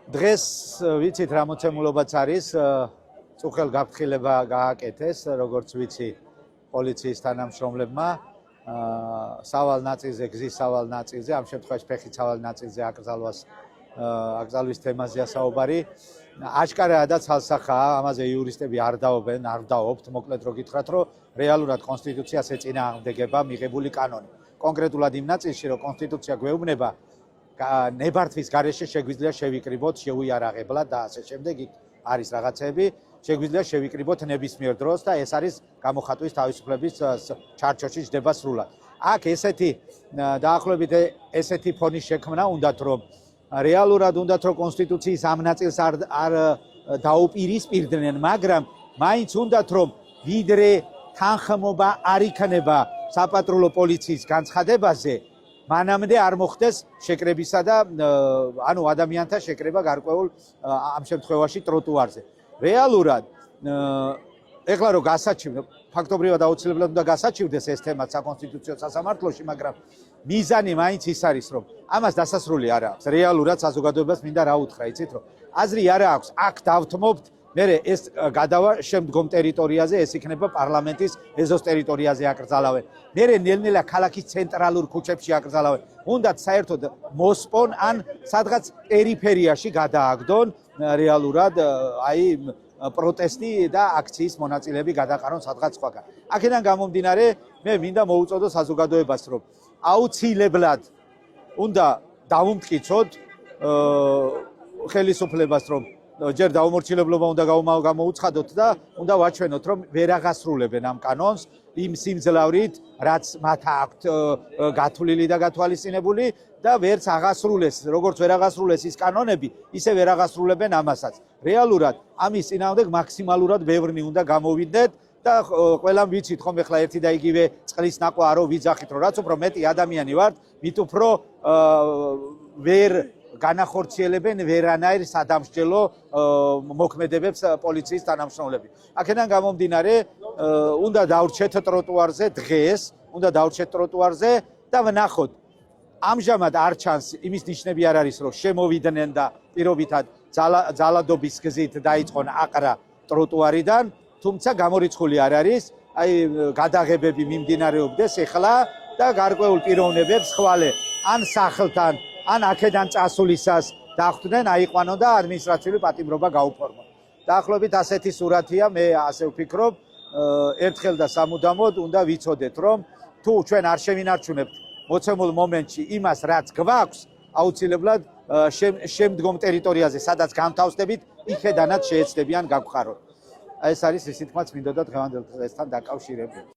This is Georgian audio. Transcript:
დღეს ვიცით რა მოცემულობაც არის, წუხელ გაფრთხილება გააკეთეს, როგორც ვიცი, პოლიციის თანამშრომლებმა, სავალ ნაწილზე, გზის სავალ ნაწილზე, ამ შემთხვევაში ფეხით სავალ ნაწილზე აკრძალვის თემაზეა საუბარი. აშკარაა და ცალსახაა, ამაზე იურისტები არ დაობენ, არ დაობთ, მოკლედ რო გითხრათ, რომ რეალურად კონსტიტუციას ეწინააღმდეგება მიღებული კანონი. კონკრეტულად იმ ნაწილში, რომ კონსტიტუცია გვეუბნება ნებართვის გარეშე შეგვიძლია შევიკრიბოთ შეუიარაღებლად და ასე შემდეგ არის რაღაცები, შეგვიძლია შევიკრიბოთ ნებისმიერ დროს და ეს არის გამოხატვის თავისუფლების ჩარჩოში ჯდება სრულად. აქ ესეთი დაახლოებით ესეთი ფონის შექმნა უნდათ, რომ რეალურად უნდათ, რომ კონსტიტუციის ამ ნაწილს არ დაუპირისპირდნენ, მაგრამ მაინც უნდათ, რომ ვიდრე თანხმობა არ იქნება საპატრულო პოლიციის განცხადებაზე, მანამდე არ მოხდეს შეკრებისა და ანუ ადამიანთა შეკრება გარკვეულ ამ შემთხვევაში ტროტუარზე. რეალურად ეხლა რომ გასაჩივრდეთ, ფაქტობრივად აუცილებლად უნდა გასაჩივრდეს ეს თემაც საკონსტიტუციო სასამართლოში, მაგრამ მიზანი მაინც ის არის, რომ ამას დასასრული არ აქვს. რეალურად საზოგადოებას მინდა რა უთხრა, იცით, რომ აზრი არ აქვს, აქ დავთმობთ, მერე ეს გადავა შემდგომ ტერიტორიაზე, ეს იქნება პარლამენტის ეზოს ტერიტორიაზე აკრძალავენ. მერე ნელ-ნელა ქალაქის ცენტრალურ ქუჩებში აკრძალავენ. უნდათ საერთოდ მოსპონ ან სადღაც პერიფერიაში გადააგდონ რეალურად აი პროტესტი და აქციის მონაწილეები გადაყარონ სადღაც სხვაგან. აქედან გამომდინარე, მე მინდა მოუწოდო საზოგადოებას, რომ აუცილებლად უნდა დავუმტკიცოთ ხელისუფლებას, რომ ჯერ დაუმორჩილებლობა უნდა გამოუცხადოთ და უნდა ვაჩვენოთ, რომ ვერ აღასრულებენ ამ კანონს იმ სიმძლავრით, რაც მათ აქვთ გათვლილი და გათვალისწინებული და ვერც აღასრულეს, როგორც ვერ აღასრულეს ის კანონები, ისე ვერ აღასრულებენ ამასაც. რეალურად ამის წინააღმდეგ მაქსიმალურად ბევრი უნდა გამოვიდეთ და ყველამ ვიცით ხომ ეხლა ერთი და იგივე წყლის ნაკვა რო ვიძახით, რომ რაც უფრო მეტი ადამიანი ვართ, მით უფრო ვერ განახორციელებენ ვერანაირ სადამსჯელო მოქმედებებს პოლიციის თანამშრომლები. აქედან გამომდინარე, უნდა დავრჩეთ ტროტუარზე დღეს, უნდა დავრჩეთ ტროტუარზე და ვნახოთ. ამჟამად არ ჩანს იმის ნიშნები არ არის, რომ შემოვიდნენ და პირობითად ძალადობის გზით დაიწყონ აყრა ტროტუარიდან, თუმცა გამორიცხული არ არის, აი გადაღებები მიმდინარეობდეს ეხლა და გარკვეულ პიროვნებებს ხვალე ან სახლთან ან აქედან წასულისას დახვდნენ, აიყვანონ და ადმინისტრაციული პატიმრობა გაუფორმონ. დაახლოებით ასეთი სურათია, მე ასე ვფიქრობ, ერთხელ და სამუდამოდ უნდა ვიცოდეთ, რომ თუ ჩვენ არ შევინარჩუნებთ მოცემულ მომენტში იმას, რაც გვაქვს, აუცილებლად შემდგომ ტერიტორიაზე, სადაც გამთავსდებით, იქედანაც შეეცდებიან გავხაროთ. ეს არის ისიც, რაც მინდოდა დღევანდელ დღესთან დაკავშირებით.